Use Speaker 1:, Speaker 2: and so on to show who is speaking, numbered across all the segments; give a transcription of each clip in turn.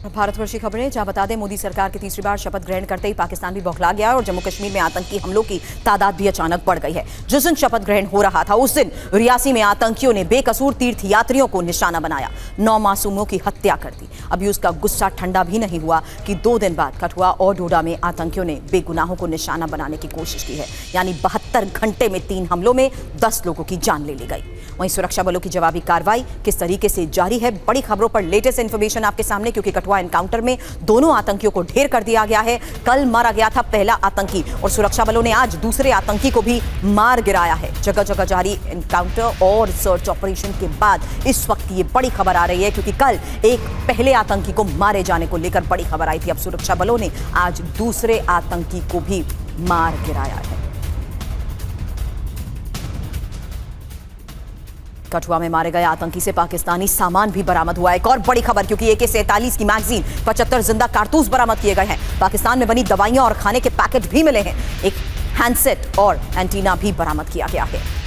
Speaker 1: भारतवर्षी खबरें जहां बता दें, मोदी सरकार की तीसरी बार शपथ ग्रहण करते ही पाकिस्तान भी बौखला गया और जम्मू कश्मीर में आतंकी हमलों की तादाद भी अचानक बढ़ गई है। जिस दिन शपथ ग्रहण हो रहा था उस दिन रियासी में आतंकियों ने बेकसूर तीर्थ यात्रियों को निशाना बनाया, 9 मासूमों की हत्या कर दी। अभी उसका गुस्सा ठंडा भी नहीं हुआ कि 2 दिन बाद कठुआ और डोडा में आतंकियों ने बेगुनाहों को निशाना बनाने की कोशिश की है। यानी 72 घंटे में 3 हमलों में 10 लोगों की जान ले ली गई। वहीं सुरक्षा बलों की जवाबी कार्रवाई किस तरीके से जारी है, बड़ी खबरों पर लेटेस्ट इंफॉर्मेशन आपके सामने, क्योंकि कठुआ एनकाउंटर में दोनों आतंकियों को ढेर कर दिया गया है। कल मारा गया था पहला आतंकी और सुरक्षा बलों ने आज दूसरे आतंकी को भी मार गिराया है। जगह जगह जारी एनकाउंटर और सर्च ऑपरेशन के बाद इस वक्त ये बड़ी खबर आ रही है, क्योंकि कल एक पहले आतंकी को मारे जाने को लेकर बड़ी खबर आई थी। अब सुरक्षा बलों ने आज दूसरे आतंकी को भी मार गिराया है। कठुआ में मारे गए आतंकी से पाकिस्तानी सामान भी बरामद हुआ है। एक और बड़ी खबर, क्योंकि AK-47 की मैगजीन, 75 जिंदा कारतूस बरामद किए गए हैं। पाकिस्तान में बनी दवाइयां और खाने के पैकेट भी मिले हैं। एक हैंडसेट और एंटीना भी बरामद किया गया है।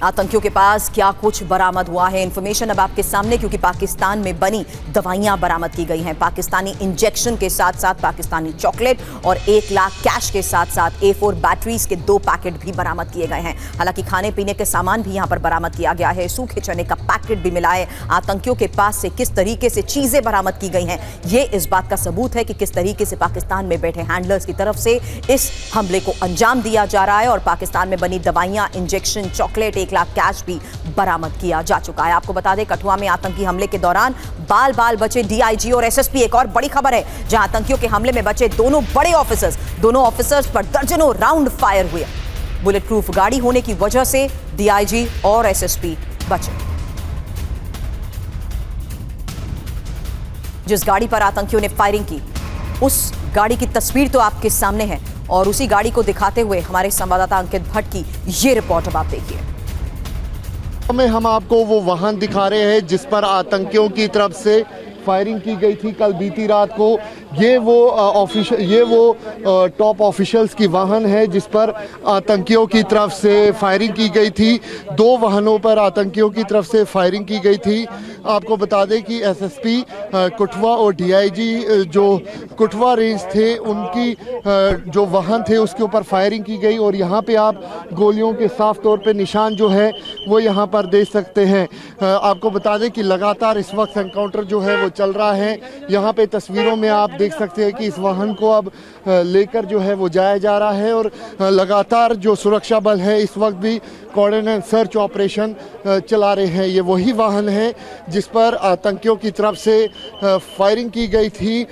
Speaker 1: आतंकियों के पास क्या कुछ बरामद हुआ है, इंफॉर्मेशन अब आपके सामने, क्योंकि पाकिस्तान में बनी दवाइयां बरामद की गई हैं। पाकिस्तानी इंजेक्शन के साथ साथ पाकिस्तानी चॉकलेट और 1 लाख कैश के साथ साथ A4 बैटरीज के 2 पैकेट भी बरामद किए गए हैं। हालांकि खाने पीने के सामान भी यहां पर बरामद किया गया है। सूखे चने का पैकेट भी मिला है। आतंकियों के पास से किस तरीके से चीजें बरामद की गई हैं, ये इस बात का सबूत है कि किस तरीके से पाकिस्तान में बैठे हैंडलर्स की तरफ से इस हमले को अंजाम दिया जा रहा है। और पाकिस्तान में बनी दवाइयां, इंजेक्शन, चॉकलेट, 1 लाख कैश भी बरामद किया जा चुका है। आपको बता दें, कठुआ में आतंकी हमले के दौरान बाल बाल बचे DIG और SSP। एक और बड़ी खबर है, जहां आतंकियों के हमले में बचे दोनों बड़े ऑफिसर्स, दोनों ऑफिसर्स पर दर्जनों राउंड फायर हुए। बुलेट प्रूफ गाड़ी होने की वजह से DIG और SSP बचे। जिस गाड़ी पर आतंकियों ने फायरिंग की, उस गाड़ी की तस्वीर तो आपके सामने है और उसी गाड़ी को दिखाते हुए हमारे संवाददाता अंकित भट्ट की ये रिपोर्ट अब आप देखिए।
Speaker 2: में हम आपको वो वाहन दिखा रहे हैं जिस पर आतंकियों की तरफ से फायरिंग की गई थी कल बीती रात को। ये वो टॉप ऑफिशियल्स की वाहन है जिस पर आतंकियों की तरफ से फायरिंग की गई थी। 2 वाहनों पर आतंकियों की तरफ से फायरिंग की गई थी। आपको बता दें कि SSP कठुआ और DIG जो कठुआ रेंज थे, उनकी जो वाहन थे उसके ऊपर फायरिंग की गई। और यहाँ पे आप गोलियों के साफ तौर पे निशान जो है वो यहाँ पर देख सकते हैं। आपको बता दें कि लगातार इस वक्त एनकाउंटर जो है वो चल रहा है। यहाँ पे तस्वीरों में आप देख सकते हैं कि इस वाहन को अब लेकर जो है वो जाया जा रहा है। और लगातार जो सुरक्षा बल है इस वक्त भी कोऑर्डिनेट सर्च ऑपरेशन चला रहे हैं। ये वही वाहन है जिस पर आतंकियों की तरफ से फायरिंग की गई थी।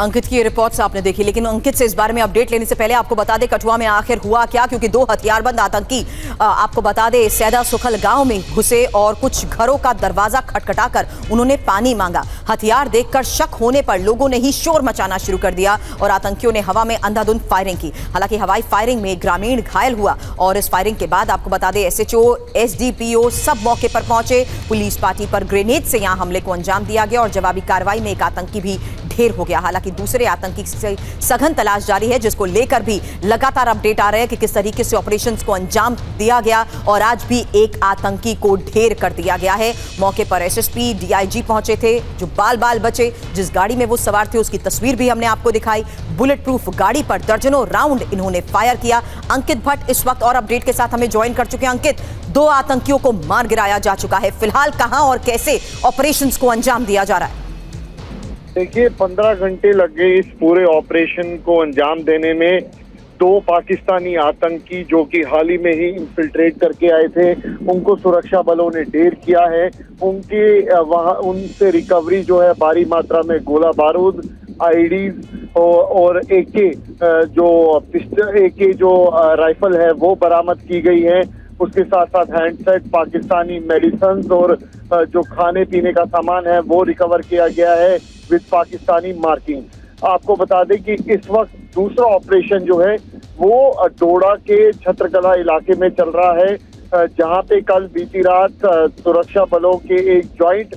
Speaker 1: अंकित की रिपोर्ट्स आपने देखी, लेकिन अंकित से इस बारे में अपडेट लेने से पहले आपको बता दें कठुआ में आखिर हुआ क्या, क्योंकि 2 हथियारबंद आतंकी आपको बता दें सैदा सुखल गांव में घुसे और कुछ घरों का दरवाजा खटखटाकर उन्होंने पानी मांगा। हथियार देखकर शक होने पर लोगों ने ही शोर मचाना शुरू कर दिया और आतंकियों ने हवा में अंधाधुंध फायरिंग की। हालांकि हवाई फायरिंग में ग्रामीण घायल हुआ और इस फायरिंग के बाद आपको बता दें SHO, SDPO सब मौके पर पहुंचे। पुलिस पार्टी पर ग्रेनेड से यहां हमले को अंजाम दिया गया और जवाबी कार्रवाई में एक आतंकी भी ढेर हो गया। हालांकि दूसरे आतंकी से सघन तलाश जारी है, जिसको लेकर भी लगातार अपडेट आ रहे हैं कि किस तरीके से ऑपरेशंस को अंजाम दिया गया। और आज भी एक आतंकी को ढेर कर दिया गया है। मौके पर SSP, DIG पहुंचे थे। जो बाल बाल बचे, जिस गाड़ी में वो सवार थे उसकी तस्वीर भी हमने आपको दिखाई। बुलेट प्रूफ गाड़ी पर दर्जनों राउंड इन्होंने फायर किया। अंकित भट्ट इस वक्त और अपडेट के साथ हमें ज्वाइन कर चुके हैं। अंकित, 2 आतंकियों को मार गिराया जा चुका है, फिलहाल कहां और कैसे ऑपरेशंस को अंजाम दिया जा रहा है?
Speaker 3: देखिए, 15 घंटे लग गए इस पूरे ऑपरेशन को अंजाम देने में। 2 पाकिस्तानी आतंकी जो कि हाल ही में ही इंफिल्ट्रेट करके आए थे, उनको सुरक्षा बलों ने ढेर किया है। उनसे रिकवरी जो है भारी मात्रा में गोला बारूद, IEDs और AK जो राइफल है वो बरामद की गई है। उसके साथ साथ हैंडसेट, पाकिस्तानी मेडिसिन और जो खाने पीने का सामान है वो रिकवर किया गया है विद पाकिस्तानी मार्किंग। आपको बता दें कि इस वक्त दूसरा ऑपरेशन जो है वो डोडा के छत्रकला इलाके में चल रहा है, जहां पे कल बीती रात सुरक्षा बलों के एक जॉइंट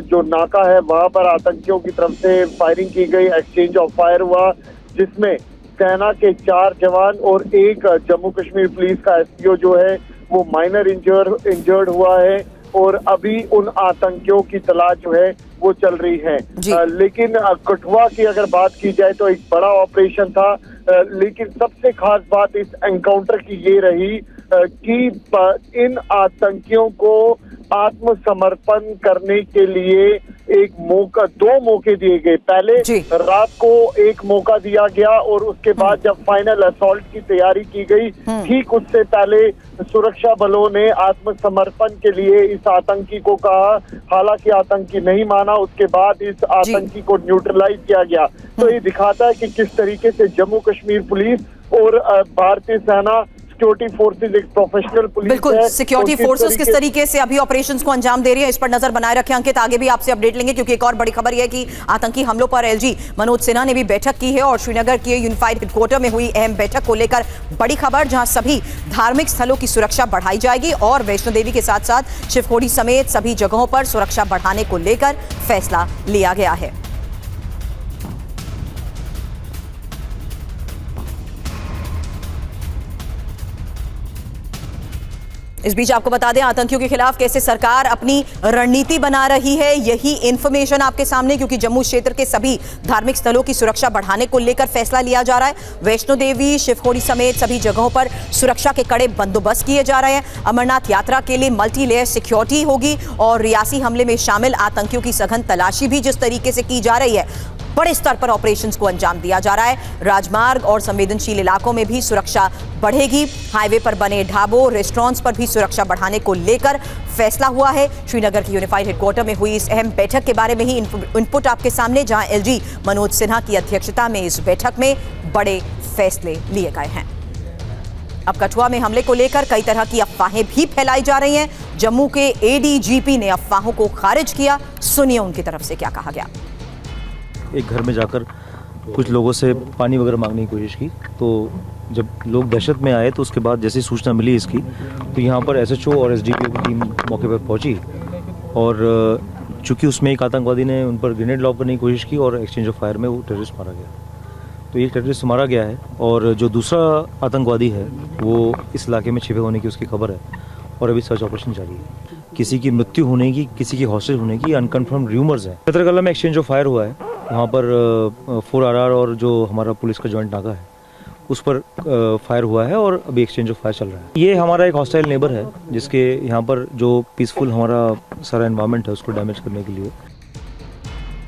Speaker 3: जो नाका है वहां पर आतंकियों की तरफ से फायरिंग की गई, एक्सचेंज ऑफ फायर हुआ, जिसमें सेना के 4 जवान और एक जम्मू कश्मीर पुलिस का SPO जो है वो माइनर इंजर्ड हुआ है और अभी उन आतंकियों की तलाश जो है वो चल रही है। लेकिन कठुआ की अगर बात की जाए तो एक बड़ा ऑपरेशन था, लेकिन सबसे खास बात इस एनकाउंटर की ये रही कि इन आतंकियों को आत्मसमर्पण करने के लिए दो मौके दिए गए। पहले रात को एक मौका दिया गया और उसके बाद जब फाइनल असॉल्ट की तैयारी की गई, ठीक उससे पहले सुरक्षा बलों ने आत्मसमर्पण के लिए इस आतंकी को कहा। हालांकि आतंकी नहीं माना, उसके बाद इस आतंकी को न्यूट्रलाइज किया गया। तो ये दिखाता है कि किस तरीके से जम्मू कश्मीर पुलिस और भारतीय सेना सिक्योरिटी फोर्सेस एक प्रोफेशनल पुलिस
Speaker 1: बिल्कुल सिक्योरिटी फोर्सेस किस तरीके से अभी ऑपरेशंस को अंजाम दे रही है, इस पर नजर बनाए रखें। अंकित, आगे भी आपसे अपडेट लेंगे क्योंकि एक और बड़ी खबर यह है कि आतंकी हमलों पर एलजी मनोज सिन्हा ने भी बैठक की है और श्रीनगर के यूनिफाइड हेडक्वार्टर में हुई अहम बैठक को लेकर बड़ी खबर, जहां सभी धार्मिक स्थलों की सुरक्षा बढ़ाई जाएगी और वैष्णो देवी के साथ साथ शिवखोड़ी समेत सभी जगहों पर सुरक्षा बढ़ाने को लेकर फैसला लिया गया है। इस बीच आपको बता दें आतंकियों के खिलाफ कैसे सरकार अपनी रणनीति बना रही है, यही इंफॉर्मेशन आपके सामने, क्योंकि जम्मू क्षेत्र के सभी धार्मिक स्थलों की सुरक्षा बढ़ाने को लेकर फैसला लिया जा रहा है। वैष्णो देवी, शिवखोड़ी समेत सभी जगहों पर सुरक्षा के कड़े बंदोबस्त किए जा रहे हैं। अमरनाथ यात्रा के लिए मल्टी लेयर सिक्योरिटी होगी और रियासी हमले में शामिल आतंकियों की सघन तलाशी भी जिस तरीके से की जा रही है, बड़े स्तर पर ऑपरेशंस को अंजाम दिया जा रहा है। राजमार्ग और संवेदनशील इलाकों में भी सुरक्षा बढ़ेगी। हाईवे पर बने ढाबों, रेस्टोरेंट्स पर भी सुरक्षा बढ़ाने को लेकर फैसला हुआ है। श्रीनगर के यूनिफाइड हेडक्वार्टर में हुई इस अहम बैठक के बारे में ही इनपुट आपके सामने, जहां एलजी मनोज सिन्हा की अध्यक्षता में इस बैठक में बड़े फैसले लिए गए हैं। अब कठुआ में हमले को लेकर कई तरह की अफवाहें भी फैलाई जा रही हैं। जम्मू के एडीजीपी ने अफवाहों को खारिज किया, सुनिए उनकी तरफ से क्या कहा गया।
Speaker 4: एक घर में जाकर कुछ लोगों से पानी वगैरह मांगने की कोशिश की, तो जब लोग दहशत में आए तो उसके बाद जैसे सूचना मिली इसकी, तो यहाँ पर एसएचओ और एसडीपीओ की टीम मौके पर पहुँची और चूँकि उसमें एक आतंकवादी ने उन पर ग्रेनेड लॉन्च करने की कोशिश की और एक्सचेंज ऑफ फायर में वो टेररिस्ट मारा गया। तो एक टेररिस्ट मारा गया है और जो दूसरा आतंकवादी है वो इस इलाके में छिपे होने की उसकी खबर है और अभी सर्च ऑपरेशन जारी है। किसी की मृत्यु होने की, किसी की हॉस्टेज होने की अनकन्फर्म्ड र्यूमर्स हैं। चित्रकला में एक्सचेंज ऑफ फायर हुआ है, वहाँ पर 4RR और जो हमारा पुलिस का जॉइंट नाका है उस पर फायर हुआ है और अभी एक्सचेंज ऑफ फायर चल रहा है। ये हमारा एक हॉस्टाइल नेबर है जिसके यहाँ पर जो पीसफुल हमारा सारा एनवायरनमेंट है उसको डैमेज करने के लिए